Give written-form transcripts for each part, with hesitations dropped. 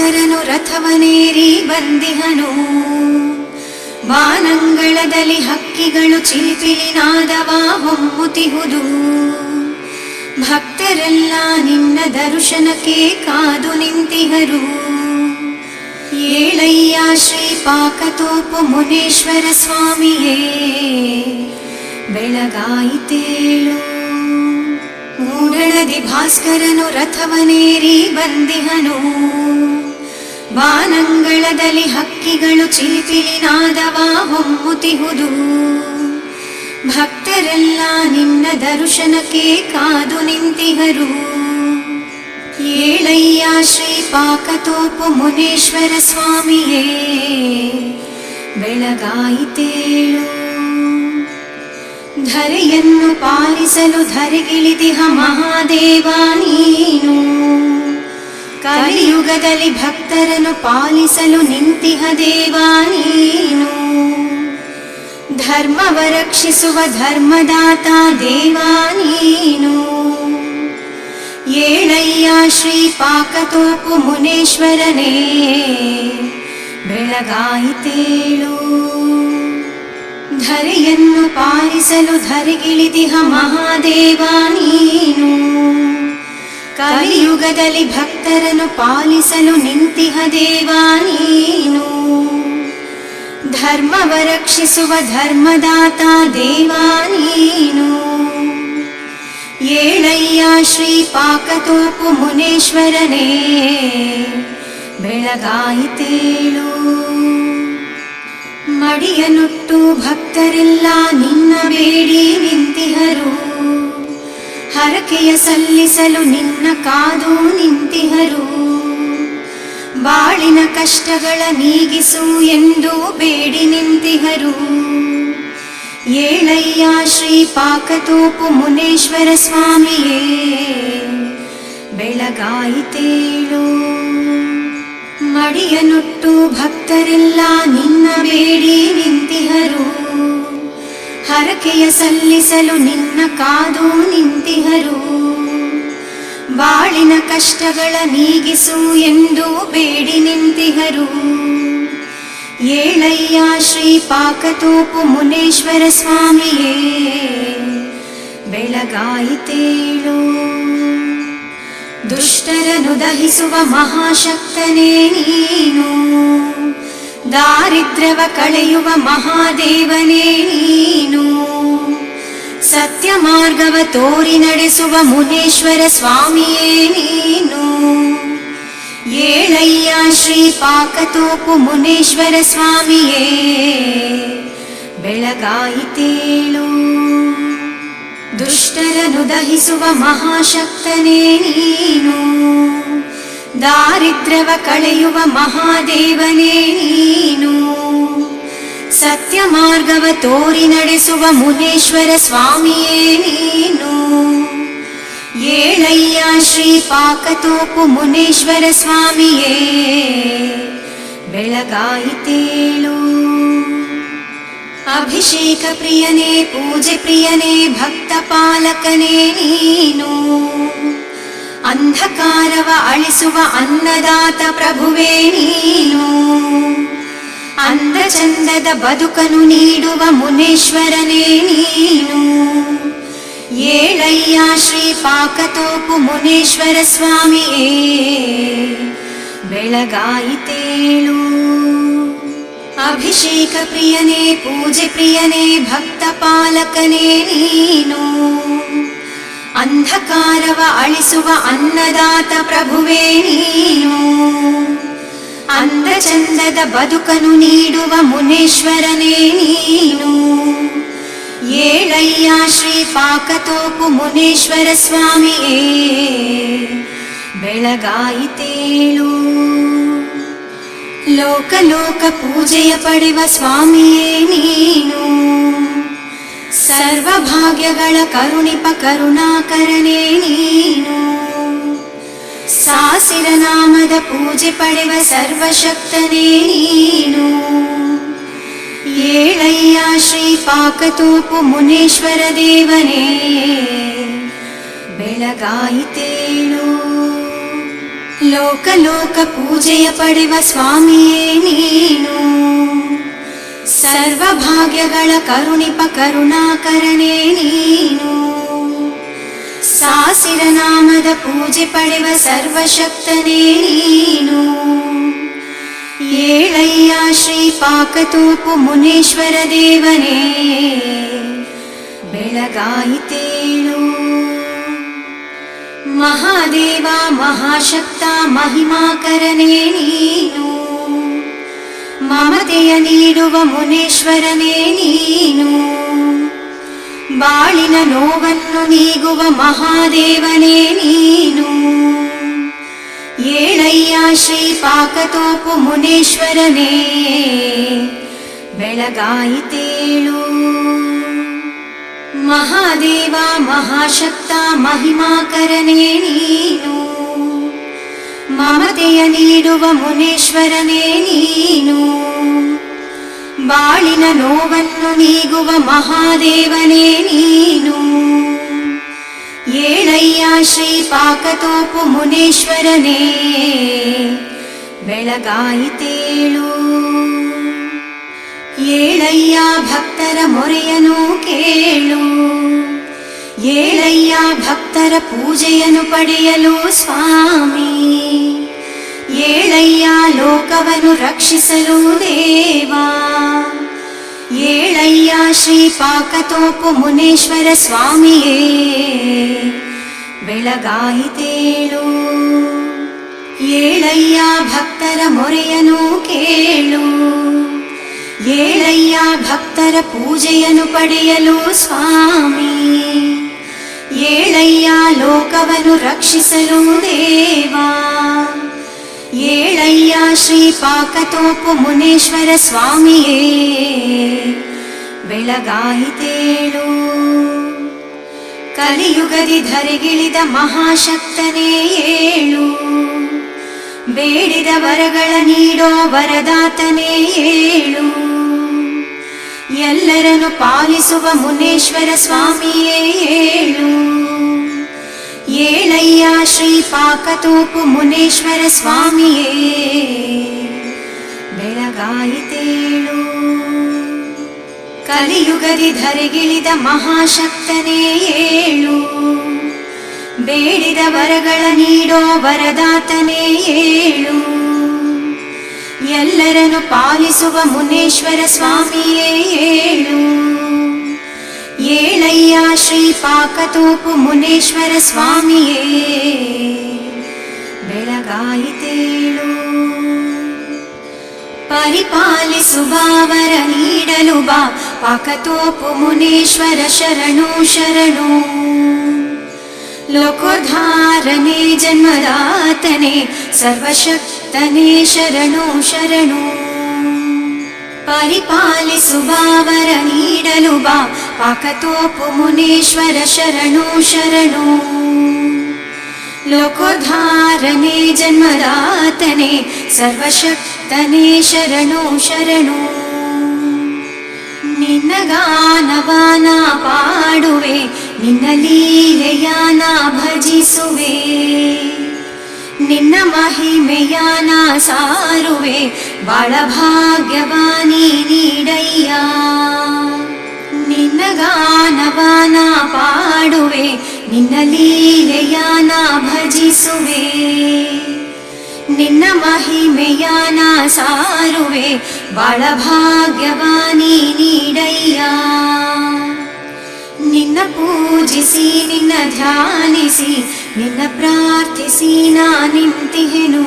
ಭಾಸ್ಕರನು ರಥವನೇರಿ ಬಂದಿಹನು. ಬಾನಂಗಳದಲ್ಲಿ ಹಕ್ಕಿಗಳು ಚಿಲಿಪಿಲಿನಾದವ ಹೊಮ್ಮುತಿಹುದು. ಭಕ್ತರೆಲ್ಲ ನಿನ್ನ ದರ್ಶನಕ್ಕೆ ಕಾದು ನಿಂತಿಹರು. ಏಳಯ್ಯ ಶ್ರೀಪಾಕತೋಪು ಮುನೇಶ್ವರ ಸ್ವಾಮಿಯೇ, ಬೆಳಗಾಯಿತೇಳು. ಮೂಡಣದಿ ಭಾಸ್ಕರನು ರಥವನೇರಿ ಬಂದಿಹನು. ಬಾನಂಗಳದಲ್ಲಿ ಹಕ್ಕಿಗಳು ಚಿಲಿಪಿಲಿನಾದವ ಹೊಮ್ಮುತಿಹುದು. ಭಕ್ತರೆಲ್ಲ ನಿನ್ನ ದರ್ಶನಕ್ಕೆ ಕಾದು ನಿಂತಿಹರು. ಏಳಯ್ಯ ಶ್ರೀಪಾಕತೋಪು ಮುನೇಶ್ವರ ಸ್ವಾಮಿಯೇ, ಬೆಳಗಾಯಿತೇಳು. ಧರೆಯನ್ನು ಪಾಲಿಸಲು ಧರೆಗಿಳಿದಿಹ ಮಹಾದೇವ ನೀನು. ಕಲಿಯುಗದಲ್ಲಿ ಭಕ್ತರನ್ನು ಪಾಲಿಸಲು ನಿಂತಿಹ ದೇವ ನೀನು. ಧರ್ಮವ ರಕ್ಷಿಸುವ ಧರ್ಮದಾತ ದೇವ ನೀನು. ಏಳಯ್ಯ ಶ್ರೀಪಾಕತೋಪು ಮುನೇಶ್ವರನೇ, ಬೆಳಗಾಯಿತೇಳು. ಧರೆಯನ್ನು ಪಾಲಿಸಲು ಧರೆಗಿಳಿದಿಹ ಮಹಾದೇವ ನೀನು. ಕಲಿಯುಗದಲ್ಲಿ ಭಕ್ತರನ್ನು ಪಾಲಿಸಲು ನಿಂತಿಹ ದೇವ ನೀನು. ಧರ್ಮವ ರಕ್ಷಿಸುವ ಧರ್ಮದಾತ ದೇವ ನೀನು. ಏಳಯ್ಯ ಶ್ರೀಪಾಕತೋಪು ಮುನೇಶ್ವರನೇ, ಬೆಳಗಾಯಿತೇಳು. ಮಡಿಯನುಟ್ಟು ಭಕ್ತರೆಲ್ಲ ನಿನ್ನ ಬೇಡಿ ನಿಂತಿಹರು. ಹರಕೆಯ ಸಲ್ಲಿಸಲು ನಿನ್ನ ಕಾದು ನಿಂತಿಹರು. ಬಾಳಿನ ಕಷ್ಟಗಳ ನೀಗಿಸು ಎಂದು ಬೇಡಿ ನಿಂತಿಹರು. ಏಳಯ್ಯ ಶ್ರೀಪಾಕತೋಪು ಮುನೇಶ್ವರ ಸ್ವಾಮಿಯೇ, ಬೆಳಗಾಯಿತೇಳು. ಮಡಿಯನುಟ್ಟು ಭಕ್ತರೆಲ್ಲ ನಿನ್ನ ಬೇಡಿ ನಿಂತಿಹರು. ಹರಕೆಯ ಸಲ್ಲಿಸಲು ನಿನ್ನ ಕಾದು ನಿಂತಿಹರು. ಬಾಳಿನ ಕಷ್ಟಗಳ ನೀಗಿಸು ಎಂದು ಬೇಡಿ ನಿಂತಿಹರು. ಏಳಯ್ಯ ಶ್ರೀಪಾಕತೋಪು ಮುನೇಶ್ವರ ಸ್ವಾಮಿಯೇ, ಬೆಳಗಾಯಿತೇಳು. ದುಷ್ಟರನ್ನು ದಹಿಸುವ ಮಹಾಶಕ್ತನೇ ನೀನು. ದಾರಿದ್ರ್ಯವ ಕಳೆಯುವ ಮಹಾದೇವನೇ ನೀನು. ಸತ್ಯ ಮಾರ್ಗವ ತೋರಿ ನಡೆಸುವ ಮುನೇಶ್ವರ ಸ್ವಾಮಿಯೇ ನೀನು. ಏಳಯ್ಯ ಶ್ರೀಪಾಕತೋಪು ಮುನೇಶ್ವರ ಸ್ವಾಮಿಯೇ, ಬೆಳಗಾಯಿತೇಳು. ದುಷ್ಟರನ್ನು ದಹಿಸುವ ಮಹಾಶಕ್ತನೇ ನೀನು. ದಾರಿದ್ರ್ಯವ ಕಳೆಯುವ ಮಹಾದೇವನೇ ನೀನು. ಸತ್ಯ ಮಾರ್ಗವ ತೋರಿ ನಡೆಸುವ ಮುನೇಶ್ವರ ಸ್ವಾಮಿಯೇ ನೀನು. ಏಳಯ್ಯ ಶ್ರೀಪಾಕತೋಪು ಮುನೇಶ್ವರ ಸ್ವಾಮಿಯೇ, ಬೆಳಗಾಯಿತೇಳು. ಅಭಿಷೇಕ ಪ್ರಿಯನೇ, ಪೂಜೆ ಪ್ರಿಯನೇ, ಭಕ್ತ ಪಾಲಕನೇ ನೀನು. ಅಂಧಕಾರವ ಅಳಿಸುವ ಅನ್ನದಾತ ಪ್ರಭುವೇ ನೀನು. ಅಂದ ಚಂದದ ಬದುಕನು ನೀಡುವ ಮುನೇಶ್ವರನೇ ನೀನು. ಏಳಯ್ಯ ಶ್ರೀಪಾಕತೋಪು ಮುನೇಶ್ವರ ಸ್ವಾಮಿಯೇ, ಬೆಳಗಾಯಿತೇಳು. ಅಭಿಷೇಕ ಪ್ರಿಯನೇ, ಪೂಜೆ ಪ್ರಿಯನೇ, ಭಕ್ತ ಪಾಲಕನೇ ನೀನು. ಅಂಧಕಾರವ ಅಳಿಸುವ ಅನ್ನದಾತ ಪ್ರಭುವೇ ನೀನು. ಅಂದ ಚಂದದ ಬದುಕನು ನೀಡುವ ಮುನೇಶ್ವರನೇ ನೀನು. ಏಳಯ್ಯ ಶ್ರೀಪಾಕತೋಪು ಮುನೇಶ್ವರ ಸ್ವಾಮಿಯೇ, ಬೆಳಗಾಯಿತೇಳು. ಲೋಕ ಲೋಕ ಪೂಜೆಯ ಪಡೆವ ಸ್ವಾಮಿಯೇ ನೀನು. ಸರ್ವ ಭಾಗ್ಯಗಳ ಕರುಣಿಪ ಕರುಣಾಕರನೇ ನೀನು. ಸಾಸಿರ ನಾಮದ ಪೂಜೆ ಪಡೆವ ಸರ್ವಶಕ್ತನೇ ನೀನು. ಏಳಯ್ಯ ಶ್ರೀಪಾಕತೋಪು ಮುನೇಶ್ವರ ದೇವನೇ, ಬೆಳಗಾಯಿತೇಳು. ಲೋಕ ಲೋಕ ಪೂಜೆಯ ಪಡೆವ ಸ್ವಾಮಿಯೇ ನೀನು. ಸರ್ವ ಭಾಗ್ಯಗಳ ಕರುಣಿಪ ಕರುಣಾಕರನೇ ನೀನು. ಸಾಸಿರ ನಾಮದ ಪೂಜೆ ಪಡೆವ ಸರ್ವಶಕ್ತನೇ ನೀನು. ಏಳಯ್ಯ ಶ್ರೀ ಪಾಕತೋಪು ಮುನೇಶ್ವರ ದೇವನೇ, ಬೆಳಗಾಯಿತೇಳು. ಮಹಾದೇವ ಮಹಾಶಕ್ತ ಮಹಿಮಾಕರನೇ ನೀನು. ಮಮತೆಯ ನೀಡುವ ಮುನೇಶ್ವರನೇ ನೀನು. ಬಾಳಿನ ನೋವನ್ನು ನೀಗುವ ಮಹಾದೇವನೇ ನೀನು. ಏಳಯ್ಯ ಶ್ರೀ ಪಾಕತೋಪು ಮುನೇಶ್ವರನೇ, ಬೆಳಗಾಯಿತೇಳು. ಮಹಾದೇವ ಮಹಾಶಕ್ತ ಮಹಿಮಾಕರನೇ ನೀನು. ಮಮತೆಯ ನೀಡುವ ಮುನೇಶ್ವರನೇ ನೀನು. ಬಾಳಿನ ನೋವನ್ನು ನೀಗುವ ಮಹಾದೇವನೇ ನೀನು. ಏಳಯ್ಯ ಶ್ರೀ ಪಾಕತೋಪು ಮುನೇಶ್ವರನೇ, ಬೆಳಗಾಯಿತೇಳು. ಏಳಯ್ಯ ಭಕ್ತರ ಮೊರೆಯನು ಕೇಳು. ಏಳಯ್ಯ ಭಕ್ತರ ಪೂಜೆಯನ್ನು ಪಡೆಯಲು ಸ್ವಾಮಿ. ಏಳಯ್ಯ ಲೋಕವನ್ನು ರಕ್ಷಿಸಲು ದೇವಾ. ಏಳಯ್ಯ ಶ್ರೀ ಪಾಕತೋಪು ಮುನೇಶ್ವರ ಸ್ವಾಮಿಯೇ, ಬೆಳಗಾಯಿತೇಳು. ಏಳಯ್ಯ ಭಕ್ತರ ಮೊರೆಯನು ಕೇಳು. ಏಳಯ್ಯ ಭಕ್ತರ ಪೂಜೆಯನ್ನು ಪಡೆಯಲು ಸ್ವಾಮಿ. ಏಳಯ್ಯ ಲೋಕವನ್ನು ರಕ್ಷಿಸಲು ದೇವಾ. ಏಳಯ್ಯ ಶ್ರೀ ಪಾಕತೋಪು ಮುನೇಶ್ವರ ಸ್ವಾಮಿಯೇ, ಬೆಳಗಾಯಿತೇಳು. ಕಲಿಯುಗದಿ ಧರೆಗಿಳಿದ ಮಹಾಶಕ್ತನೇ ಏಳು. ಬೇಡಿದ ವರಗಳ ನೀಡೋ ವರದಾತನೇ ಏಳು. ಎಲ್ಲರನ್ನು ಪಾಲಿಸುವ ಮುನೇಶ್ವರ ಸ್ವಾಮಿಯೇ ಏಳು. ಏಳಯ್ಯ ಶ್ರೀ ಪಾಕತೋಪು ಮುನೇಶ್ವರ ಸ್ವಾಮಿಯೇ, ಬೆಳಗಾಯಿತೇಳು. ಕಲಿಯುಗದಿ ಧರೆಗಿಳಿದ ಮಹಾಶಕ್ತನೇ ಏಳು. ಬೇಡಿದ ವರಗಳ ನೀಡೋ ವರದಾತನೇ ಏಳು. ಎಲ್ಲರನ್ನು ಪಾಲಿಸುವ ಮುನೇಶ್ವರ ಸ್ವಾಮಿಯೇ ಏಳು. ಏಳಯ್ಯ ಶ್ರೀ ಪಾಕತೋಪು ಮುನೇಶ್ವರ ಸ್ವಾಮಿಯೇ, ಬೆಳಗಾಯಿತೇಳು. ಪರಿಪಾಲಿಸುವ ವರ ನೀಡಲು ಬಾ ಪಾಕತೋಪು ಮುನೇಶ್ವರ ಶರಣು ಶರಣು. ಲೋಕೋದ್ಧಾರನೇ ಜನ್ಮದಾತನೇ ಸರ್ವಶಕ್ತನೇ ಶರಣು ಶರಣು. ಪರಿಪಾಲಿಸುವ ವರ ನೀಡಲು ಬಾ ಪಾಕತೋಪು ಮುನೇಶ್ವರ ಶರಣು ಶರಣು. ಲೋಕೋದ್ಧಾರನೇ ಜನ್ಮದಾತನೇ ಸರ್ವಶಕ್ತನೇ ಶರಣು ಶರಣು. ನಿನ್ನ ಗಾನವಾನ ಪಾಡುವೆ, ನಿನ್ನ ಲೀಲೆಯಾನ ಭಜಿಸುವೆ. ನಿನ್ನ ಮಹಿಮೆಯಾನ ಸಾರುವೆ, ಬಾಳ ಭಾಗ್ಯವಾನಿ ನೀಡಯ್ಯ. ನಿನ್ನ ಗಾನವಾನ ಪಾಡುವೆ, ನಿನ್ನ ಲೀಲೆಯಾನ ಭಜಿಸುವೆ. ನಿನ್ನ ಮಹಿಮೆಯಾನ ಸಾರುವೆ, ಬಾಳ ಭಾಗ್ಯವಾನಿ ನೀಡಯ್ಯ. ನಿನ್ನ ಪೂಜಿಸಿ ನಿನ್ನ ಧ್ಯಾನಿಸಿ ನಿನ್ನ ಪ್ರಾರ್ಥಿಸಿ ನಾ ನಿಂತಿಹೆನು.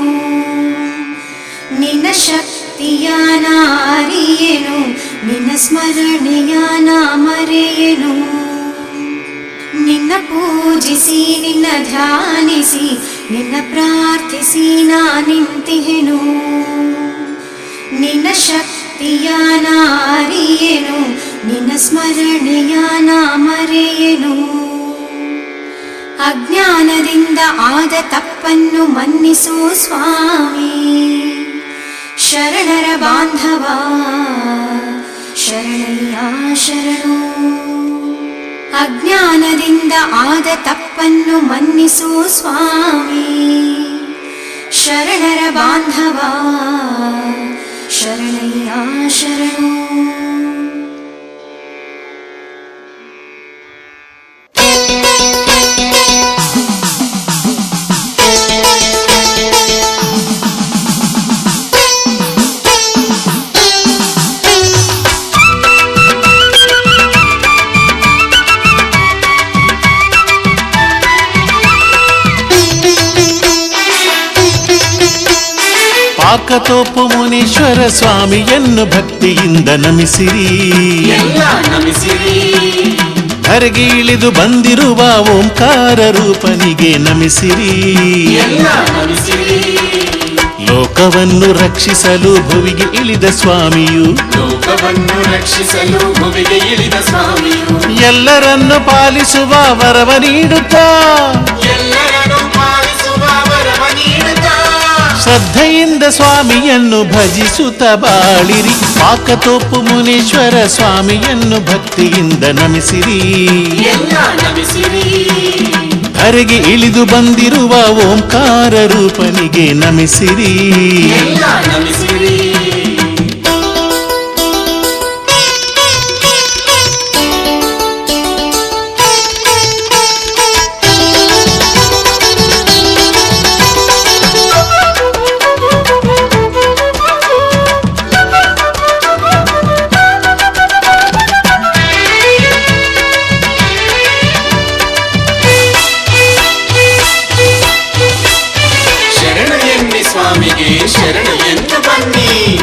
ನಿನ್ನ ಶಕ್ತಿಯಾನ ಅರಿಯೆನು, ನಿನ್ನ ಸ್ಮರಣೆಯಾನ ಮರೆಯೆನು. ನಿನ್ನ ಪೂಜಿಸಿ ನಿನ್ನ ಧ್ಯಾನಿಸಿ ನಿನ್ನ ಪ್ರಾರ್ಥಿಸಿ ನಾ ನಿಂತಿಹೆನು. ನಿನ್ನ ಶಕ್ತಿಯಾನ ಅರಿಯೆನು, ನಿನ್ನ ಸ್ಮರಣೆಯಾನ ಮರೆಯೆನು. ಅಜ್ಞಾನದಿಂದ ಆದ ತಪ್ಪನ್ನು ಮನ್ನಿಸು ಸ್ವಾಮಿ. ಶರಣರ ಬಾಂಧವ ಶರಣಯ್ಯ ಶರಣು. ಅಜ್ಞಾನದಿಂದ ಆದ ತಪ್ಪನ್ನು ಮನ್ನಿಸು ಸ್ವಾಮಿ. ಶರಣರ ಬಾಂಧವ ಶರಣಯ್ಯ ಶರಣು. ಪಾಕತೋಪು ಮುನೀಶ್ವರ ಸ್ವಾಮಿಯನ್ನು ಭಕ್ತಿಯಿಂದ ನಮಿಸಿರಿ. ಧರೆಗೆ ಇಳಿದು ಬಂದಿರುವ ಓಂಕಾರ ರೂಪನಿಗೆ ನಮಿಸಿರಿ. ಲೋಕವನ್ನು ರಕ್ಷಿಸಲು ಭುವಿಗೆ ಇಳಿದ ಸ್ವಾಮಿಯು ಎಲ್ಲರನ್ನು ಪಾಲಿಸುವ ವರವ ನೀಡುತ್ತಾ ಶ್ರದ್ಧೆಯಿಂದ ಸ್ವಾಮಿಯನ್ನು ಭಜಿಸುತ್ತ ಬಾಳಿರಿ. ಪಾಕತೋಪು ಮುನೀಶ್ವರ ಸ್ವಾಮಿಯನ್ನು ಭಕ್ತಿಯಿಂದ ನಮಿಸಿರಿ. ಧರೆಗೆ ಇಳಿದು ಬಂದಿರುವ ಓಂಕಾರ ರೂಪನಿಗೆ ನಮಿಸಿರಿ.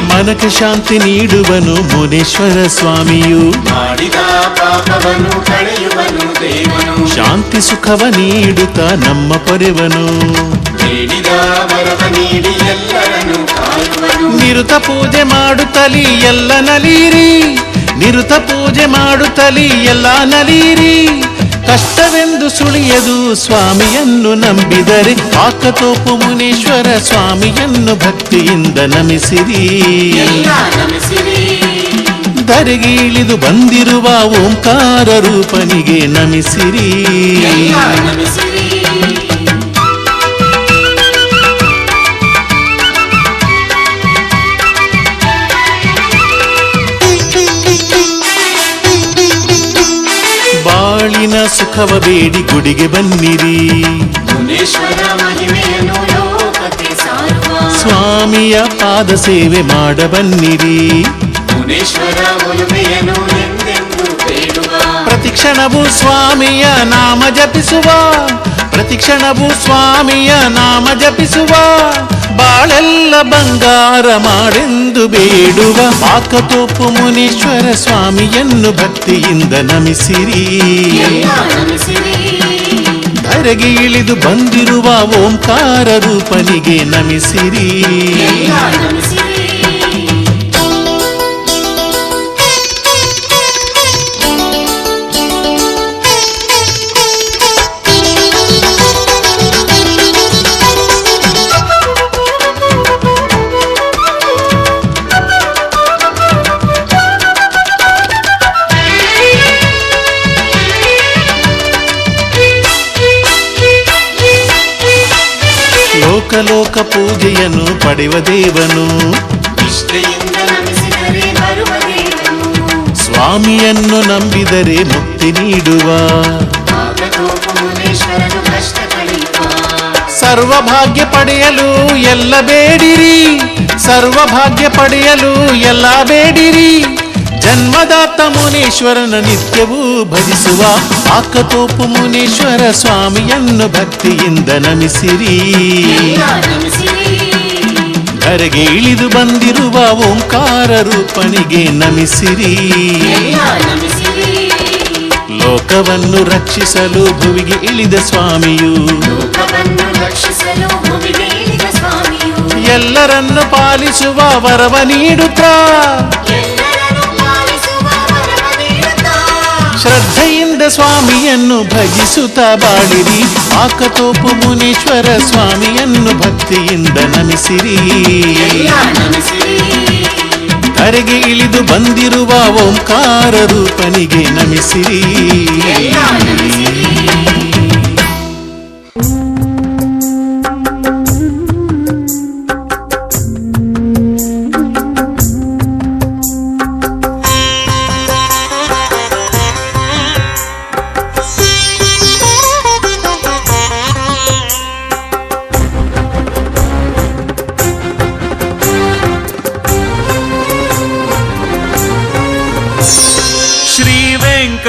ಮನಕ್ಕೆ ಶಾಂತಿ ನೀಡುವನು ಮುನೇಶ್ವರ ಸ್ವಾಮಿಯು ಮಾಡಿದ ಪಾಪವನ್ನು ಕಳೆಯುವನು ದೇವನು. ಶಾಂತಿ ಸುಖವ ನೀಡುತ್ತಾ ನಮ್ಮ ಪೊರೆವನು ನೀಡಿದ ವರವ ನೀಡಿ ಎಲ್ಲರನ್ನು ಕಾಯುವನು. ನಿರುತ ಪೂಜೆ ಮಾಡುತ್ತಲಿ ಎಲ್ಲ ನಲೀರಿ. ನಿರುತ ಪೂಜೆ ಮಾಡುತ್ತಲಿ ಎಲ್ಲ ನಲೀರಿ. ಕಷ್ಟವೆಂದು ಸುಳಿಯದು ಸ್ವಾಮಿಯನ್ನು ನಂಬಿದರೆ. ಪಾಕತೋಪು ಮುನೀಶ್ವರ ಸ್ವಾಮಿಯನ್ನು ಭಕ್ತಿಯಿಂದ ನಮಿಸಿರಿ. ಧರೆಗೆ ಇಳಿದು ಬಂದಿರುವ ಓಂಕಾರ ರೂಪನಿಗೆ ನಮಿಸಿರಿ. ಬಾಳಿನ ಸುಖವ ಬೇಡಿ ಗುಡಿಗೆ ಬನ್ನಿರಿ. ಮುನೇಶ್ವರ ಮಹಿಮೆಯನ್ನು ಲೋಕಕ್ಕೆ ಸಾರುವ ಸ್ವಾಮಿಯ ಪಾದ ಸೇವೆ ಮಾಡ ಬನ್ನಿರಿ. ಮುನೇಶ್ವರ ಒಲುಮೆಯನ್ನು ಎಂದೆಂದು ಬೇಡುವ ಪ್ರತಿಕ್ಷಣವೂ ಸ್ವಾಮಿಯ ನಾಮ ಜಪಿಸುವ. ಪ್ರತಿಕ್ಷಣವೂ ಸ್ವಾಮಿಯ ನಾಮ ಜಪಿಸುವ. ಬಾಳೆಲ್ಲ ಬಂಗಾರ ಮಾಡೆಂದು ಬೇಡುವ. ಪಾಕತೋಪು ಮುನೀಶ್ವರ ಸ್ವಾಮಿಯನ್ನು ಭಕ್ತಿಯಿಂದ ನಮಿಸಿರಿ. ಧರೆಗೆ ಇಳಿದು ಬಂದಿರುವ ಓಂಕಾರ ರೂಪನಿಗೆ ನಮಿಸಿರಿ. ಲೋಕ ಪೂಜೆಯನ್ನು ಪಡೆಯುವ ದೇವನು. ನಿಷ್ಠೆಯಿಂದ ನಮಿಸಿದರೆ ಬರುವ ದೇವನು. ಸ್ವಾಮಿಯನ್ನು ನಂಬಿದರೆ ಮುಕ್ತಿ ನೀಡುವ. ಪಾಕತೋಪು ಮುನೀಶ್ವರನು ಕಷ್ಟ ಕಳೆಯುವ. ಸರ್ವಭಾಗ್ಯ ಪಡೆಯಲು ಎಲ್ಲ ಬೇಡಿರಿ. ಸರ್ವಭಾಗ್ಯ ಪಡೆಯಲು ಎಲ್ಲ ಬೇಡಿರಿ. ಜನ್ಮದಾತ ಮುನೀಶ್ವರನ ನಿತ್ಯವೂ ಭಜಿಸುವ. ಪಾಕತೋಪು ಮುನೀಶ್ವರ ಸ್ವಾಮಿಯನ್ನು ಭಕ್ತಿಯಿಂದ ನಮಿಸಿರಿ. ಧರೆಗೆ ಇಳಿದು ಬಂದಿರುವ ಓಂಕಾರ ರೂಪನಿಗೆ ನಮಿಸಿರಿ. ಲೋಕವನ್ನು ರಕ್ಷಿಸಲು ಭುವಿಗೆ ಇಳಿದ ಸ್ವಾಮಿಯು ಎಲ್ಲರನ್ನು ಪಾಲಿಸುವ ವರವ ನೀಡುತ್ತಾ ಶ್ರದ್ಧೆಯಿಂದ ಸ್ವಾಮಿಯನ್ನು ಭಜಿಸುತ್ತಾ ಬಾಳಿರಿ. ಪಾಕತೋಪು ಮುನೀಶ್ವರ ಸ್ವಾಮಿಯನ್ನು ಭಕ್ತಿಯಿಂದ ನಮಿಸಿರಿ. ಧರೆಗೆ ಇಳಿದು ಬಂದಿರುವ ಓಂಕಾರ ರೂಪನಿಗೆ ನಮಿಸಿರಿ.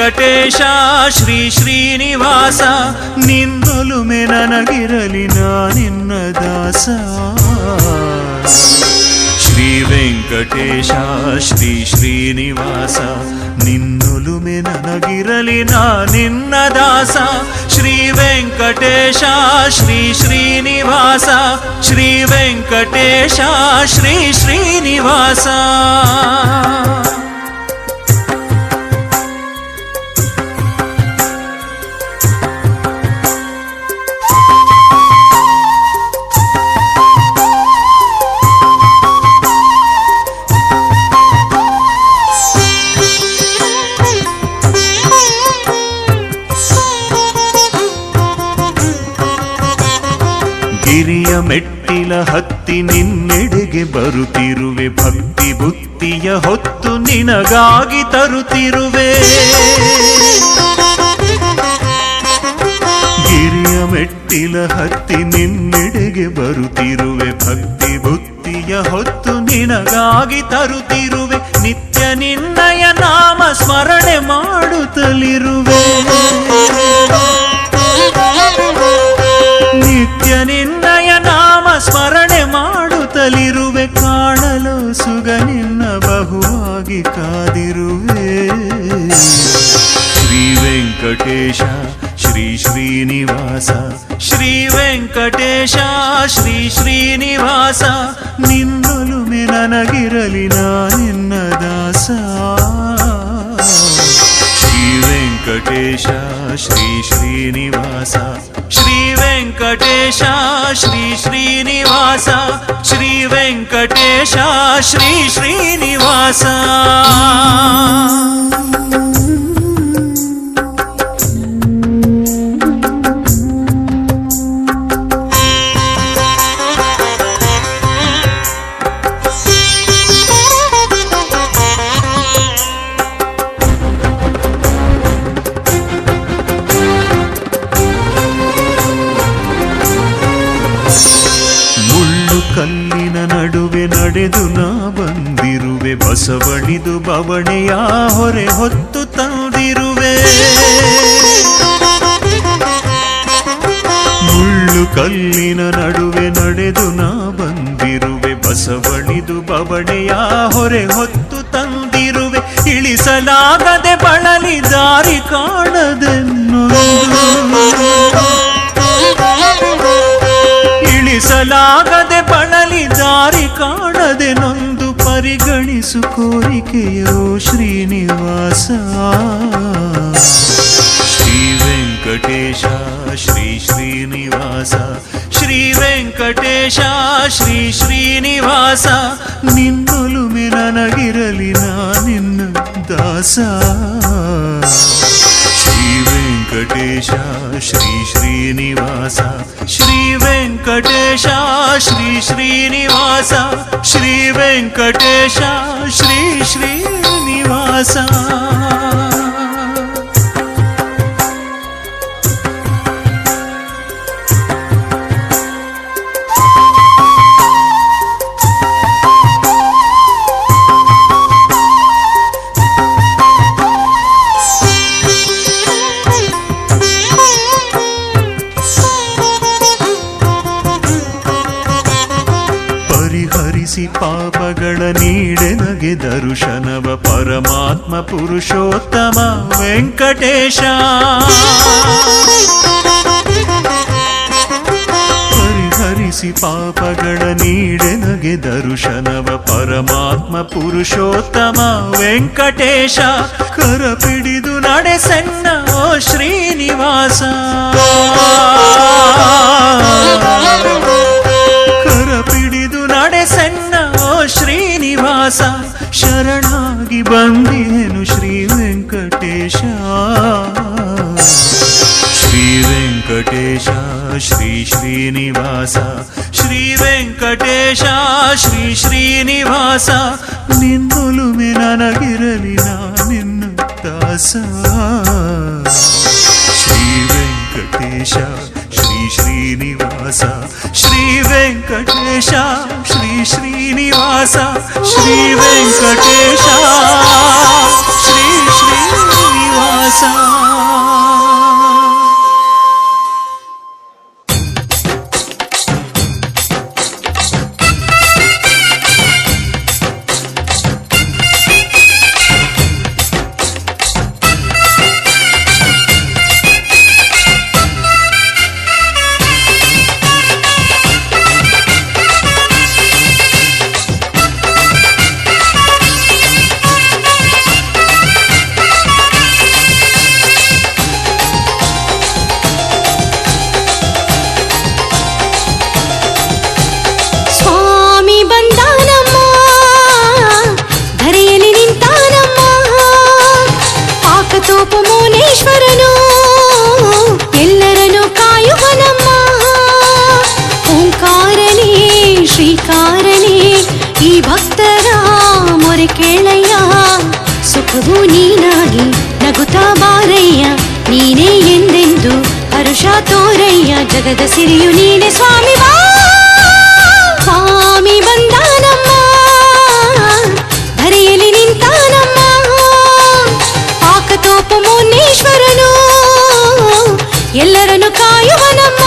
ವೆಂಕಟೇಶ ಶ್ರೀ ಶ್ರೀನಿವಾಸ ನಿನ್ನೊಲುಮೆ ನನಗಿರಲಿ ನಾ ನಿನ್ನ ದಾಸ. ಶ್ರೀ ವೆಂಕಟೇಶ ಶ್ರೀ ಶ್ರೀನಿವಾಸ ನಿನ್ನೊಲುಮೆ ನನಗಿರಲಿ ನಾ ನಿನ್ನ ದಾಸ. ಶ್ರೀ ವೆಂಕಟೇಶ ಶ್ರೀ ಶ್ರೀನಿವಾಸ ಶ್ರೀ ವೆಂಕಟೇಶ ಶ್ರೀ ಶ್ರೀನಿವಾಸ. ಗಿರಿಯ ಮೆಟ್ಟಿಲ ಹತ್ತಿ ನಿನ್ನೆಡೆಗೆ ಬರುತ್ತಿರುವೆ, ಭಕ್ತಿ ಬುತ್ತಿಯ ಹೊತ್ತು ನಿನಗಾಗಿ ತರುತ್ತಿರುವೆ. ಗಿರಿಯ ಮೆಟ್ಟಿಲ ಹತ್ತಿ ನಿನ್ನೆಡೆಗೆ ಬರುತ್ತಿರುವೆ, ಭಕ್ತಿ ಬುತ್ತಿಯ ಹೊತ್ತು ನಿನಗಾಗಿ ತರುತ್ತಿರುವೆ. ನಿತ್ಯ ನಿನ್ನಯ ನಾಮ ಸ್ಮರಣೆ ಮಾಡುತ್ತಲಿರುವೆ, ನಿತ್ಯ ನಿನ್ನಯ ನಾಮ ಸ್ಮರಣೆ ಮಾಡುತ್ತಲಿರುವೆ. ಕಾಣಲು ಸುಗ ನಿನ್ನ ಬಹುವಾಗಿ ಕಾದಿರುವೆ. ಶ್ರೀ ವೆಂಕಟೇಶ ಶ್ರೀ ಶ್ರೀನಿವಾಸ ಶ್ರೀ ವೆಂಕಟೇಶ ಶ್ರೀ ಶ್ರೀನಿವಾಸ ನಿನ್ನೊಲುಮೆ ನನಗಿರಲಿ ನಾ ನಿನ್ನ ದಾಸ. ಶ್ರೀ ವೆಂಕಟೇಶ ಶ್ರೀ ಶ್ರೀನಿವಾಸ ಶ್ರೀ ವೆಂಕಟೇಶ ಶ್ರೀ ಶ್ರೀನಿವಾಸ ಶ್ರೀ ವೆಂಕಟೇಶ ಶ್ರೀ ಶ್ರೀನಿವಾಸ. ಕಲ್ಲಿನ ನಡುವೆ ನಡೆದು ನಾ ಬಂದಿರುವೆ, ಬಸವಳಿದು ಬವಣೆಯ ಹೊರೆ ಹೊತ್ತು ತಂದಿರುವೆ. ಮುಳ್ಳು ಕಲ್ಲಿನ ನಡುವೆ ನಡೆದು ನಾ ಬಂದಿರುವೆ, ಬಸವಳಿದು ಬವಣೆಯ ಹೊರೆ ಹೊತ್ತು ತಂದಿರುವೆ. ಇಳಿಸಲಾಗದೆ ಬಳಲಿ ದಾರಿ ಕಾಣದೆನ್ನೊಂದು, ಇಳಿಸಲಾಗದೆ ಬಳಲಿ ದಾರಿ ಕಾಣದೆ ನೊಂದು ಪರಿಗಣಿಸು ಕೋರಿಕೆಯೋ ಶ್ರೀನಿವಾಸ. ಶ್ರೀ ವೆಂಕಟೇಶ ಶ್ರೀ ಶ್ರೀನಿವಾಸ ಶ್ರೀ ವೆಂಕಟೇಶ ಶ್ರೀ ಶ್ರೀನಿವಾಸ ನಿನ್ನೊಲುಮೆ ನನಗಿರಲಿ ನಾ ನಿನ್ನ ದಾಸ. ಶ್ರೀ ವೆಂಕಟೇಶ ಶ್ರೀ ಶ್ರೀನಿವಾಸ ಶ್ರೀ ವೆಂಕಟೇಶ ಶ್ರೀ ಶ್ರೀನಿವಾಸ ಶ್ರೀ ವೆಂಕಟೇಶ ಶ್ರೀ ಶ್ರೀನಿವಾಸ. ಪರಿಹರಿಸಿ ಪಾಪಗಳ ನೀಡೆನಗೆ ದರ್ಶನವ ಪರಮಾತ್ಮ ಪುರುಷೋತ್ತಮ ವೆಂಕಟೇಶ. ಪರಿಹರಿಸಿ ಪಾಪಗಳ ನೀಡೆನಗೆ ದರ್ಶನವ ಪರಮಾತ್ಮ ಪುರುಷೋತ್ತಮ ವೆಂಕಟೇಶ. ಕರ ಪಿಡಿದು ನಡೆಸನ್ನ ಓ ಶ್ರೀನಿವಾಸ, ಕರ ಪಿಡಿದು ನಡೆಸನ್ನ ಓ ಶ್ರೀನಿವಾಸ. ಶರಣಾಗಿ ಬಂದಿಹೆನು ಶ್ರೀ ವೆಂಕಟೇಶ. ಶ್ರೀ ವೆಂಕಟೇಶ ಶ್ರೀ ಶ್ರೀನಿವಾಸ ಶ್ರೀ ವೆಂಕಟೇಶ ಶ್ರೀ ಶ್ರೀನಿವಾಸ ನಿನ್ನೊಲುಮೆ ನನಗಿರಲಿ ನಾ ನಿನ್ನ ದಾಸ. ಶ್ರೀ ವೆಂಕಟೇಶ ಶ್ರೀ ಶ್ರೀನಿವಾಸ ಶ್ರೀ ವೆಂಕಟೇಶ ಶ್ರೀ ಶ್ರೀನಿವಾಸ ಶ್ರೀ ವೆಂಕಟೇಶ ಶ್ರೀ ಶ್ರೀನಿವಾಸ. ಶ್ರೀನಿವಾಸ. ಮುನೇಶ್ವರನು ಎಲ್ಲರನ್ನು ಕಾಯುವನಮ್ಮ. ಓಂಕಾರನೇ ಶ್ರೀಕಾರನೇ ಈ ಭಕ್ತರ ಮೊರೆ ಕೇಳಯ್ಯ. ಸುಖವು ನೀನಾಗಿ ನಗುತ್ತಾ ಬಾರಯ್ಯ, ನೀನೇ ಎಂದೆಂದು ಹರುಷ ತೋರಯ್ಯ. ಜಗದ ಸಿರಿಯು ನೀನೆ ಸ್ವಾಮಿ ಬಾ. ಸ್ವಾಮಿ ಬಂದಾನಮ್ಮ, ಧರೆಯಲ್ಲಿ ನಿಂತಾನಮ್ಮ. ಪಾಕತೋಪು ಮುನೇಶ್ವರನು ಎಲ್ಲರನ್ನು ಕಾಯುವನಮ್ಮ.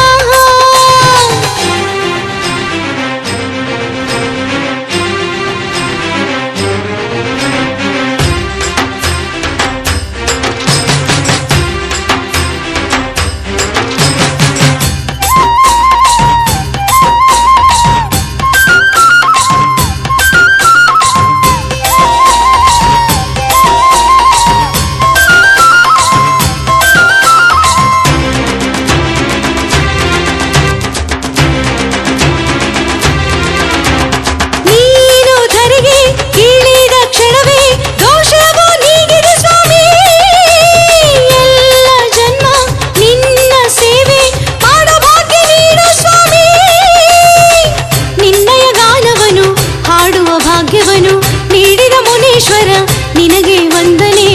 ನಿನಗೆ ವಂದನೆ,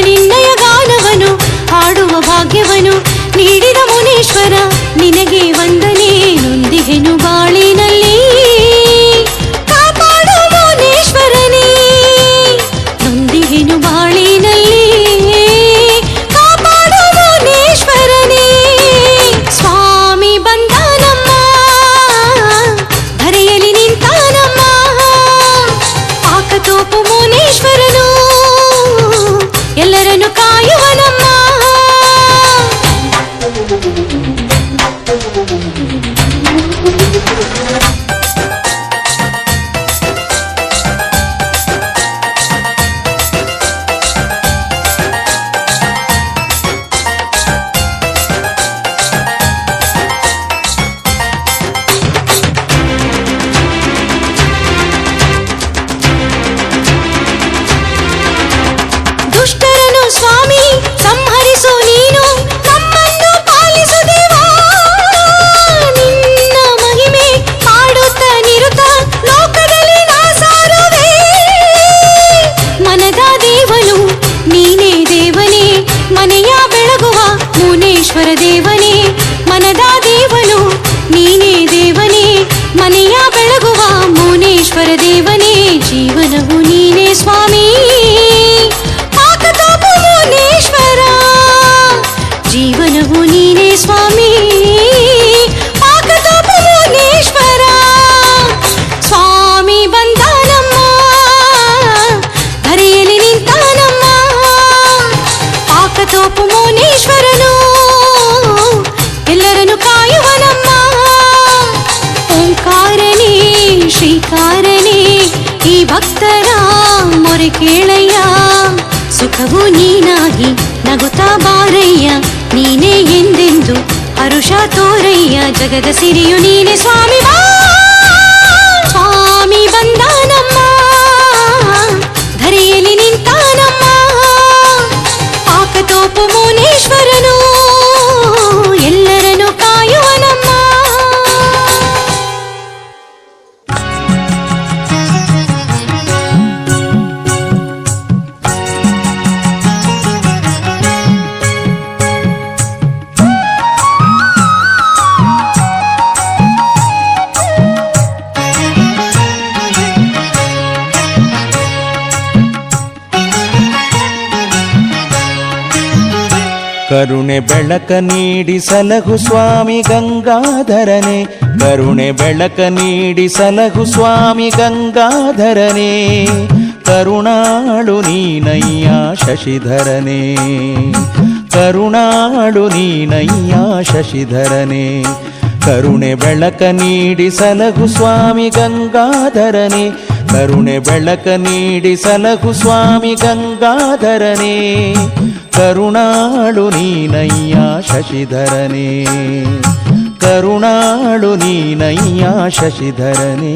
ನಿನ್ನಯ ಗಾನವನು ಹಾಡುವ ಭಾಗ್ಯವನು ನೀಡಿದ ಮುನೇಶ್ವರ ನಿನಗೆ ವಂದನೆ. ನೊಂದಿಗೆನು ಬಾಳಿನಲ್ಲಿ ಕಾಪಾಡು ಮುನೇಶ್ವರನೇ, ನೊಂದಿಗೆನು ಬಾಳಿನಲ್ಲಿ ಕಾಪಾಡು ಮುನೇಶ್ವರನೇ. ಸ್ವಾಮಿ ಬಂದಾನಮ್ಮ, ಧರೆಯಲ್ಲಿ ನಿಂತಾನಮ್ಮ. ಪಾಕತೋಪು ಮುನೇಶ್ವರನು ಎಲ್ಲರನ್ನು ಕಾಯುವನಮ್ಮ. ದುಷ್ಟರನು ಸ್ವಾಮಿ ಸಂಹರಿಸು ನೀನು, ನಮ್ಮನ್ನು ಪಾಲಿಸು ದೇವಾ. ನಿನ್ನ ಮಹಿಮೆ ಪಾಡುತ್ತ ನಿರುತ ಲೋಕದಲ್ಲಿ ನಾ ಸಾರುವೆ. ಮನದ ದೇವನು ನೀನೇ ದೇವನೇ, ಮನೆಯ ಬೆಳಗುವ ಮುನೇಶ್ವರ ದೇವನೇ. ಮನದ ದೇವನು ನೀನೇ ದೇವನೇ, ಮನೆಯ ಬೆಳಗುವ ಮುನೇಶ್ವರ ದೇವನೇ. ಜೀವನವು ನೀನೇ ಸ್ವಾಮಿ, ಪಾಕತೋಪು ಮುನೇಶ್ವರ. ಜೀವನವು ನೀನೇ ಸ್ವಾಮಿ, ಪಾಕತೋಪು ಮುನೇಶ್ವರ. ಸ್ವಾಮಿ ಬಂದಾನಮ್ಮ, ಧರೆಯಲ್ಲಿ ನಿಂತಾನಮ್ಮ. ಪಾಕತೋಪು ಮುನೇಶ್ವರನು ಎಲ್ಲರನ್ನು ಕಾಯುವನಮ್ಮ. ಓಂಕಾರನೇ ಶ್ರೀಕಾರನೇ ಈ ಭಕ್ತರ ಮೊರೆ ಕೇಳಯ್ಯ. ಸುಖವು ನೀನಾಗಿ ನಗುತ್ತಾ ಬಾರಯ್ಯ, ನೀನೇ ಎಂದೆಂದು ಹರುಷ ತೋರಯ್ಯ. ಜಗದ ಸಿರಿಯು ನೀನೆ ಸ್ವಾಮಿ ಬಾ. ಸ್ವಾಮಿ ಬಂದಾನಮ್ಮ, ಧರೆಯಲ್ಲಿ ನಿಂತಾನಮ್ಮ. ಪಾಕತೋಪು ಮುನೇಶ್ವರನು ಎಲ್ಲರನ್ನು ಕಾಯುವನಮ್ಮ. ಕರುಣೆ ಬೆಳಕ ನೀಡಿ ಸಲಹು ಸ್ವಾಮಿ ಗಂಗಾಧರನೇ, ಕರುಣೆ ಬೆಳಕ ನೀಡಿ ಸಲಹು ಸ್ವಾಮಿ ಗಂಗಾಧರನೇ, ಕರುಣಾಳು ನೀನಯ್ಯ ಶಶಿಧರನೇ, ಕರುಣಾಳು ನೀನಯ್ಯ ಶಶಿಧರನೇ, ಕರುಣೆ ಬೆಳಕ ನೀಡಿ ಸಲಹು ಸ್ವಾಮಿ ಗಂಗಾಧರನೇ, ಕರುಣೆ ಬೆಳಕ ನೀಡಿ ಸಲಹು ಸ್ವಾಮಿ ಗಂಗಾಧರನೇ, ಕರುಣಾಳು ನೀನಯ್ಯ ಶಶಿಧರನೇ, ಕರುಣಾಳು ನೀನಯ್ಯ ಶಶಿಧರನೇ.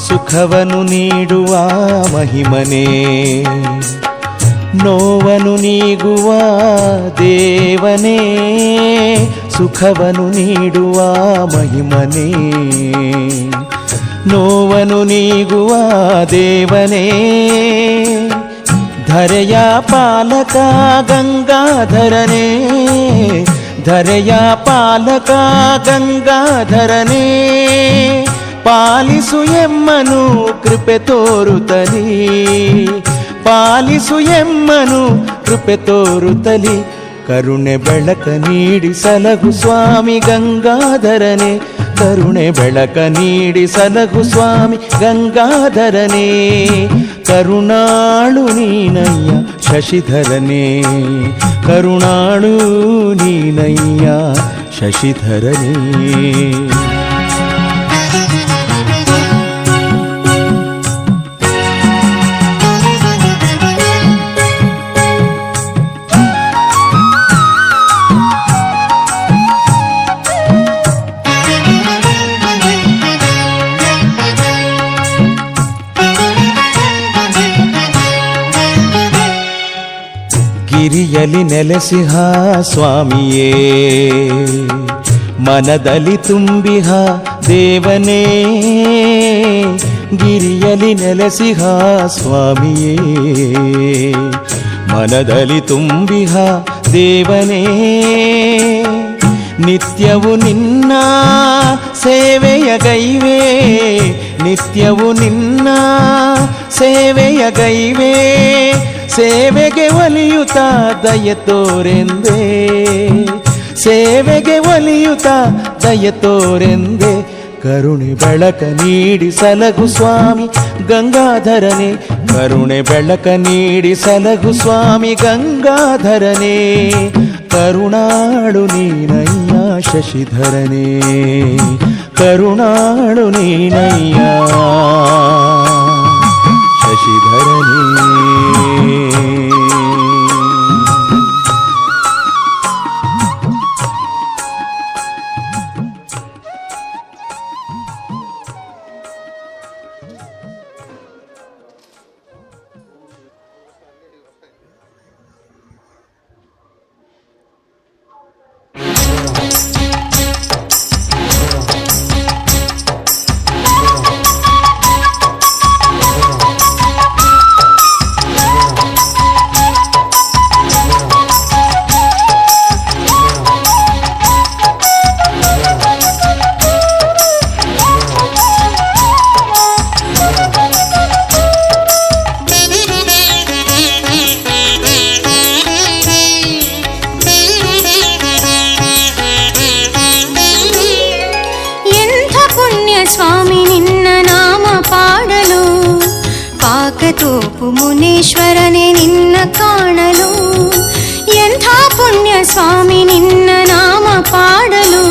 ಸುಖವನ್ನು ನೀಡುವ ಮಹಿಮನೇ, ನೋವನ್ನು ನೀಗುವ ದೇವನೇ, ಸುಖವನ್ನು ನೀಡುವ ಮಹಿಮನೇ, ನೋವನ್ನು ನೀಗುವ ದೇವನೇ, ಧರೆಯ ಪಾಲಕ ಗಂಗಾಧರನೇ, ಧರೆಯ ಪಾಲಕ ಗಂಗಾಧರನೇ, ಪಾಲಿಸು ಎಮ್ಮನು ಕೃಪೆ ತೋರುತ್ತಲಿ, ಪಾಲಿಸು ಎಮ್ಮನು ಕೃಪೆ ತೋರುತ್ತಲಿ, ಕರುಣೆ ಬೆಳಕ ನೀಡಿ ಸಲಹು ಸ್ವಾಮಿ ಗಂಗಾಧರನೇ, ಕರುಣೆ ಬೆಳಕ ನೀಡಿ ಸಲಹು ಸ್ವಾಮಿ ಗಂಗಾಧರನೇ, ಕರುಣಾಳು ನೀನಯ್ಯ ಶಶಿಧರನೇ, ಕರುಣಾಳು ನೀನಯ್ಯ ಶಶಿಧರನೇ. ಗಿರಿಯಲಿ ನೆಲೆಸಿಹ ಸ್ವಾಮಿಯೇ, ಮನದಲ್ಲಿ ತುಂಬಿಹ ದೇವನೇ, ಗಿರಿಯಲಿ ನೆಲೆಸಿಹ ಸ್ವಾಮಿಯೇ, ಮನದಲ್ಲಿ ತುಂಬಿಹ ದೇವನೇ, ನಿತ್ಯವು ನಿನ್ನ ಸೇವೆಯ ಗೈವೆ, ನಿತ್ಯವು ನಿನ್ನ ಸೇವೆಯ ಗೈವೆ, ಸೇವೆಗೆ ಒಲಿಯುತ್ತ ದಯ ತೋರೆಂದೆ, ಸೇವೆಗೆ ಒಲಿಯುತ್ತ ದಯ ತೋರೆಂದೆ, ಕರುಣೆ ಬೆಳಕ ನೀಡಿ ಸಲಹು ಸ್ವಾಮಿ ಗಂಗಾಧರನೇ, ಕರುಣೆ ಬೆಳಕ ನೀಡಿ ಸಲಹು ಸ್ವಾಮಿ ಗಂಗಾಧರನೇ, ಕರುಣಾಳು ನೀನಯ್ಯ ಶಶಿಧರನೇ, ಕರುಣಾಳು ನೀನಯ್ಯ ಶಶಿಧರನೇ. ತೋಪು ಮುನೇಶ್ವರನೇ ನಿನ್ನ ಕಾಣಲು, ಎಂಥ ಪುಣ್ಯ ಸ್ವಾಮಿ ನಿನ್ನ ನಾಮ ಪಾಡಲು,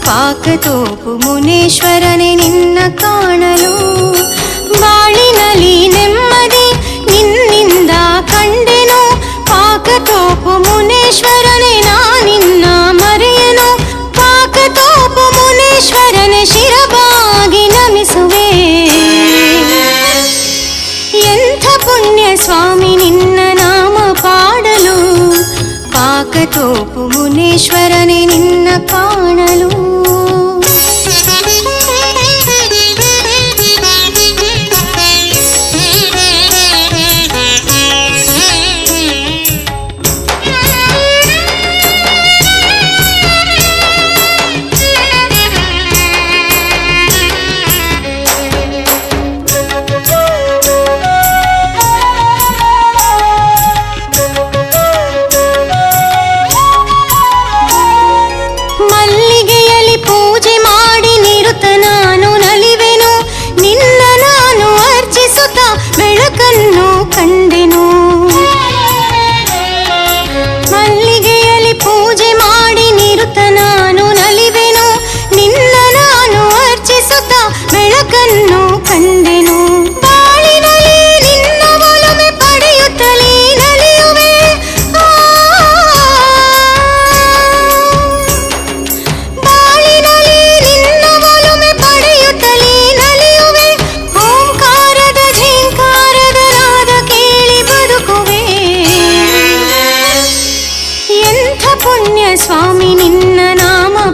ಪಾಕತೋಪು ಮುನೇಶ್ವರನೇ ನಿನ್ನ ಕಾಣಲು, ಬಾಳಿನಲ್ಲಿ ನೆಮ್ಮದಿ ನಿನ್ನಿಂದ ಕಂಡೆನು, ಪಾಕತೋಪು ಮುನೇಶ್ವರನೇ ನಾನಿನ್ನ ಮರೆಯನು, ಪಾಕತೋಪು ಮುನೇಶ್ವರನೇ ಶಿರಬಾಗಿ ನಮಿಸುವೆ, ಎಂಥ ಪುಣ್ಯ ಸ್ವಾಮಿ ನಿನ್ನ ನಾಮ ಪಾಡಲು, ಪಾಕತೋಪು ಮುನೇಶ್ವರನೇ ನಿನ್ನ ಕಾಣಲು.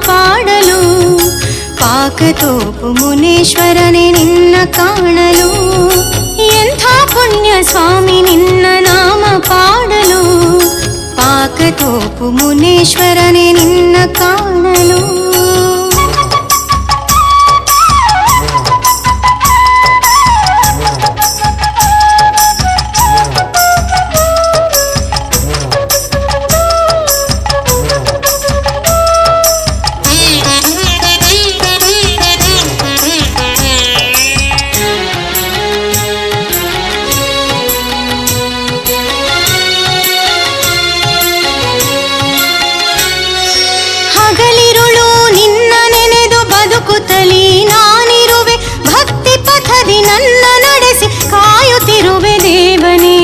ಪಾಡಲು ಪಾಕತೋಪು ಮುನೇಶ್ವರನೇ ನಿನ್ನ ಕಾಣಲು ಎಂಥ ಪುಣ್ಯ ಸ್ವಾಮಿ ನಿನ್ನ ನಾಮ ಪಾಡಲು ಪಾಕತೋಪು ಮುನೇಶ್ವರನೇ ನಿನ್ನ ಕಾಣಲು ಹಗಲಿರುಳು ನಿನ್ನ ನೆನೆದು ಬದುಕುತ್ತಲೀ ನಾನಿರುವೆ ಭಕ್ತಿ ಪಥದಿ ನನ್ನ ನಡೆಸಿ ಕಾಯುತ್ತಿರುವೆ ದೇವನೇ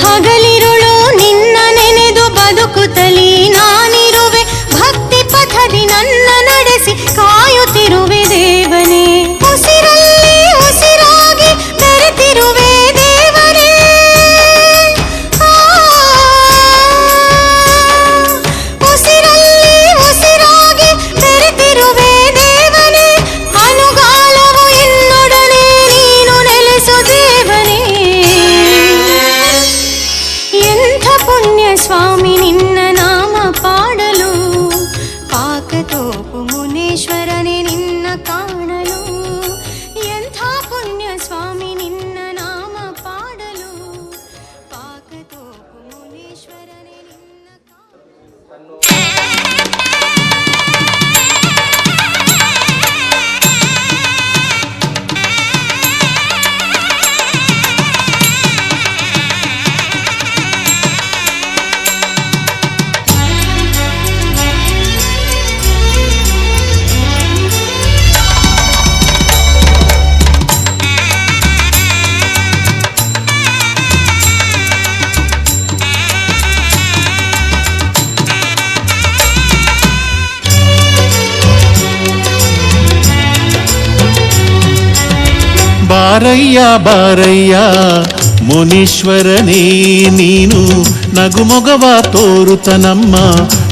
ಹಗಲಿರುಳು ನಿನ್ನ ನೆನೆದು ಬದುಕುತ್ತಲೀ ನಾನಿರುವೆ ಭಕ್ತಿ ಪಥದಿ ನನ್ನ ನಡೆಸಿ ಕಾಯುತ್ತಿರುವೆ ದೇವನೇ ಉಸಿರಲ್ಲಿ ಉಸಿರಾಗಿ ಬೆರೆತಿರುವೆ ದೇವನೇ ಉಸಿರಲ್ಲಿ ಉಸಿರಾಗಿ ಬೆರೆತಿರುವೆ ದೇವನೇ ಅನುಗಾಲವು ಎನ್ನೊಡನೆ ನೀನು ನೆಲೆಸು ದೇವನೇ ಎಂಥ ಪುಣ್ಯ ಸ್ವಾಮಿ ನಿನ್ನ ನಾಮ ಪಾಡಲು ಪಾಕತೋಪು ಮುನೇಶ್ವರನೇ ನಿನ್ನ ಕಾಣಲು ಎಂಥ ಪುಣ್ಯ ಸ್ವಾಮಿ ನಿನ್ನ ನಾಮ ಪಾಡಲು ಪಾಕತೋಪು ಮುನೇಶ್ವರನೇ ನಿನ್ನ ಕಾಣಲು ಬಾರಯ್ಯ ಬಾರಯ್ಯ ಮುನೀಶ್ವರನೇ ನೀನು ನಗುಮೊಗವ ತೋರುತ ನಮ್ಮ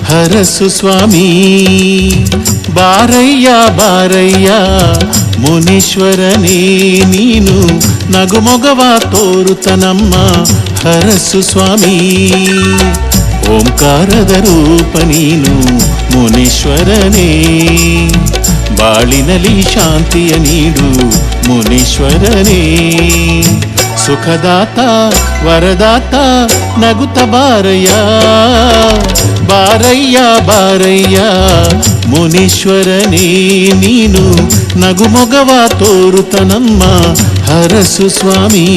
ಹರಸು ಸ್ವಾಮಿ ಬಾರಯ್ಯ ಬಾರಯ್ಯ ಮುನೀಶ್ವರನೇ ನೀನು ನಗುಮೊಗವ ತೋರುತ ನಮ್ಮ ಹರಸು ಸ್ವಾಮಿ ಓಂಕಾರದ ರೂಪ ನೀನು ಮುನೀಶ್ವರನೇ ಬಾಳಿನಲ್ಲಿ ಶಾಂತಿಯ ನೀಡು ಮುನೀಶ್ವರನೇ ಸುಖದಾತ ವರದಾತ ನಗುತ್ತ ಬಾರಯ್ಯ ಬಾರಯ್ಯ ಬಾರಯ್ಯ ಮುನೀಶ್ವರನೇ ನೀನು ನಗುಮೊಗವ ತೋರುತ ನಮ್ಮ ಹರಸು ಸ್ವಾಮಿ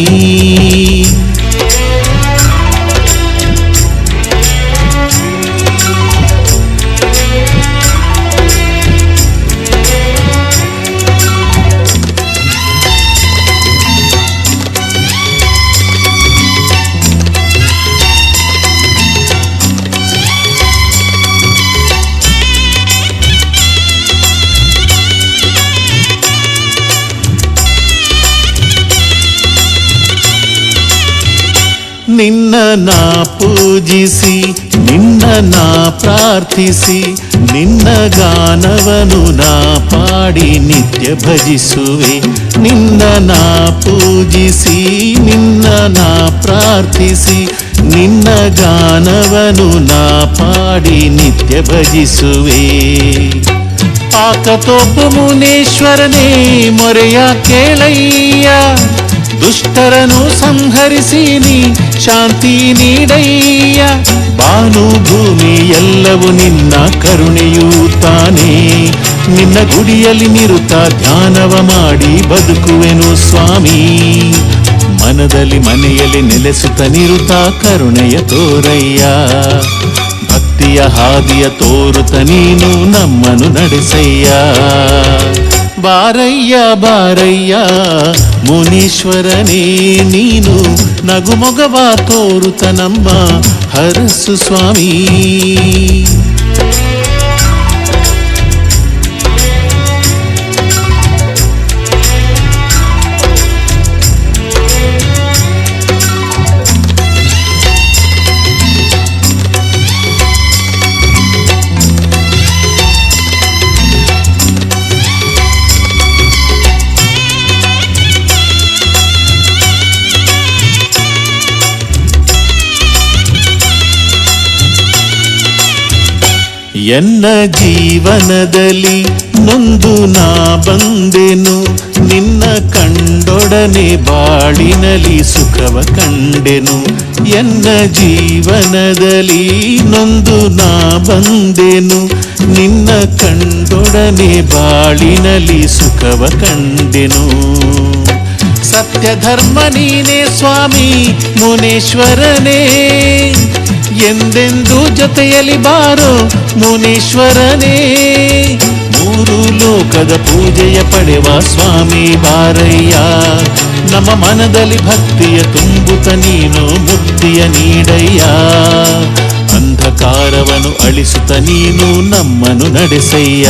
ನಿನ್ನ ನಾ ಪೂಜಿಸಿ ನಿನ್ನ ನಾ ಪ್ರಾರ್ಥಿಸಿ ನಿನ್ನ ಗಾನವನು ನಾ ಪಾಡಿ ನಿತ್ಯ ಭಜಿಸುವೆ ನಿನ್ನ ನಾ ಪೂಜಿಸಿ ನಿನ್ನ ನಾ ಪ್ರಾರ್ಥಿಸಿ ನಿನ್ನ ಗಾನವನು ನಾ ಪಾಡಿ ನಿತ್ಯ ಭಜಿಸುವೆ ಪಾಕತೋಪು ಮುನೇಶ್ವರನೇ ಮೊರೆಯ ಕೇಳಯ್ಯ ದುಷ್ಟರನು ಸಂಹರಿಸಿ ನೀ ಶಾಂತಿ ನೀಡಯ್ಯ ಬಾನು ಭೂಮಿ ಎಲ್ಲವೂ ನಿನ್ನ ಕರುಣೆಯೂ ತಾನೇ ನಿನ್ನ ಗುಡಿಯಲ್ಲಿ ನಿರುತ ಧ್ಯಾನವ ಮಾಡಿ ಬದುಕುವೆನು ಸ್ವಾಮಿ ಮನದಲ್ಲಿ ಮನೆಯಲ್ಲಿ ನೆಲೆಸುತ್ತ ನಿರುತ ಕರುಣೆಯ ತೋರಯ್ಯ ಭಕ್ತಿಯ ಹಾದಿಯ ತೋರುತ್ತ ನೀನು ನಮ್ಮನ್ನು ನಡೆಸಯ್ಯ ಬಾರಯ್ಯ ಬಾರಯ್ಯ ಮುನೀಶ್ವರನೇ ನೀನು ನಗುಮೊಗವ ತೋರುತ ನಮ್ಮ ಹರಸು ಸ್ವಾಮಿ ಎನ್ನ ಜೀವನದಲ್ಲಿ ನೊಂದು ನಾ ಬಂದೆನು, ನಿನ್ನ ಕಂಡೊಡನೆ ಬಾಳಿನಲಿ ಸುಖವ ಕಂಡೆನು. ಎನ್ನ ಜೀವನದಲ್ಲಿ ನೊಂದು ನಾ ಬಂದೆನು, ನಿನ್ನ ಕಂಡೊಡನೆ ಬಾಳಿನಲಿ ಸುಖವ ಕಂಡೆನು. ಸತ್ಯ ಧರ್ಮ ನೀನೇ ಸ್ವಾಮಿ ಮುನೇಶ್ವರನೇ, ಎಂದೆಂದು ಜೊತೆಯಲ್ಲಿ ಬಾರೋ ಮುನೀಶ್ವರನೇ. ಮೂರು ಲೋಕದ ಪೂಜೆಯ ಪಡೆವ ಸ್ವಾಮಿ ಬಾರಯ್ಯ, ನಮ್ಮ ಮನದಲ್ಲಿ ಭಕ್ತಿಯ ತುಂಬುತ್ತ ನೀನು ಮುಕ್ತಿಯ ನೀಡಯ್ಯ. ಅಂಧಕಾರವನ್ನು ಅಳಿಸುತ್ತ ನೀನು ನಮ್ಮನ್ನು ನಡೆಸಯ್ಯ,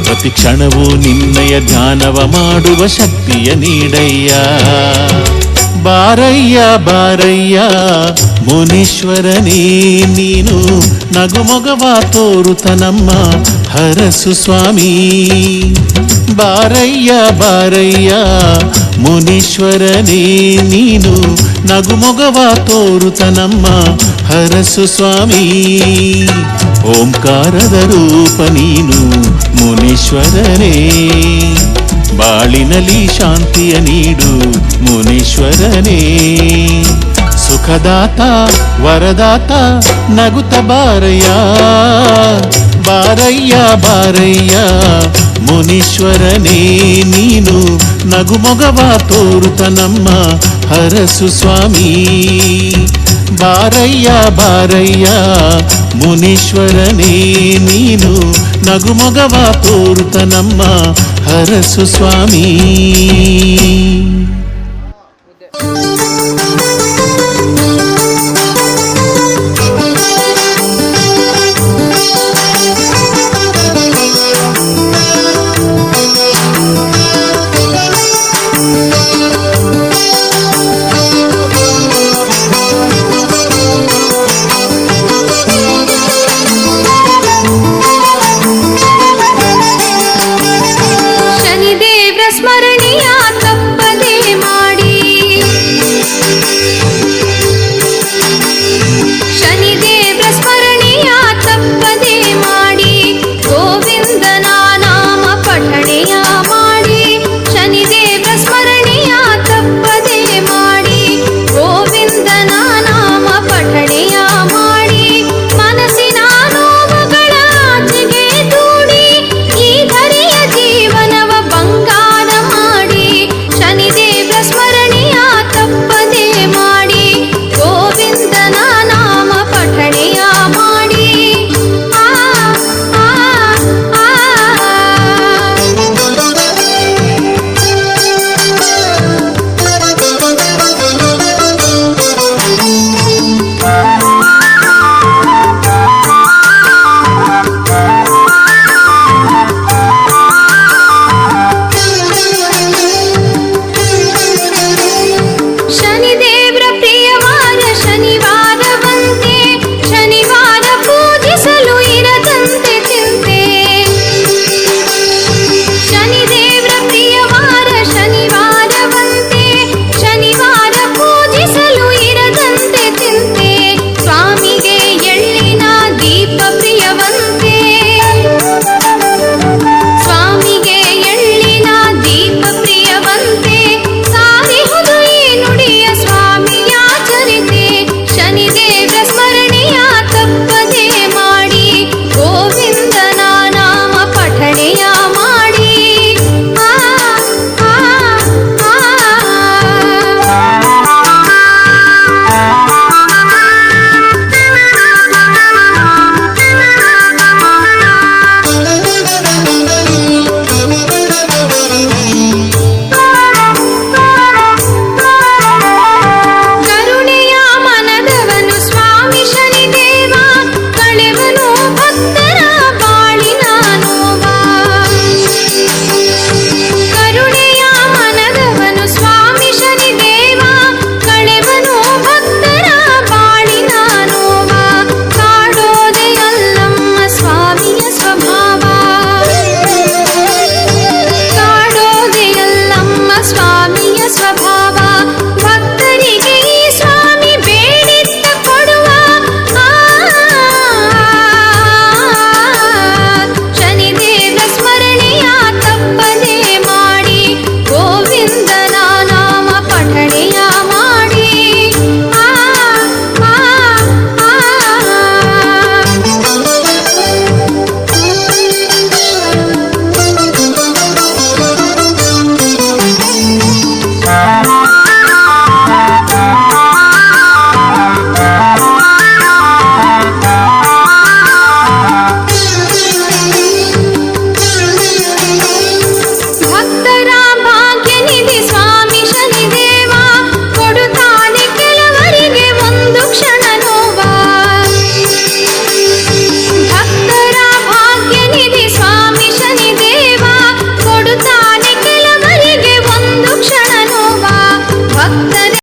ಪ್ರತಿ ಕ್ಷಣವೂ ನಿನ್ನಯ ಧ್ಯಾನವ ಮಾಡುವ ಶಕ್ತಿಯ ನೀಡಯ್ಯ. ಬಾರಯ್ಯ ಬಾರಯ್ಯ ಮುನೀಶ್ವರನೇ, ನೀನು ನಗುಮೊಗವ ತೋರುತ ನಮ್ಮ ಹರಸು ಸ್ವಾಮಿ. ಬಾರಯ್ಯ ಬಾರಯ್ಯ ಮುನೀಶ್ವರನೇ, ನೀನು ನಗುಮೊಗವ ತೋರುತ ನಮ್ಮ ಹರಸು ಸ್ವಾಮಿ. ಓಂಕಾರದ ರೂಪ ನೀನು ಮುನೀಶ್ವರನೇ, ಬಾಳಿನಲ್ಲಿ ಶಾಂತಿಯ ನೀಡು ಮುನೀಶ್ವರನೇ. ಸುಖದಾತ ವರದಾತ ನಗುತ್ತ ಬಾರಯ್ಯ, ಬಾರಯ್ಯ ಬಾರಯ್ಯ ಮುನೀಶ್ವರನೇ, ನೀನು ನಗುಮೊಗವ ತೋರುತ ನಮ್ಮ ಹರಸು ಸ್ವಾಮಿ. ಬಾರಯ್ಯ ಬಾರಯ್ಯ ಮುನೀಶ್ವರನೇ, ನೀನು ನಗುಮೊಗವ ತೋರುತ ನಮ್ಮ ಹರಸು ಸ್ವಾಮಿ.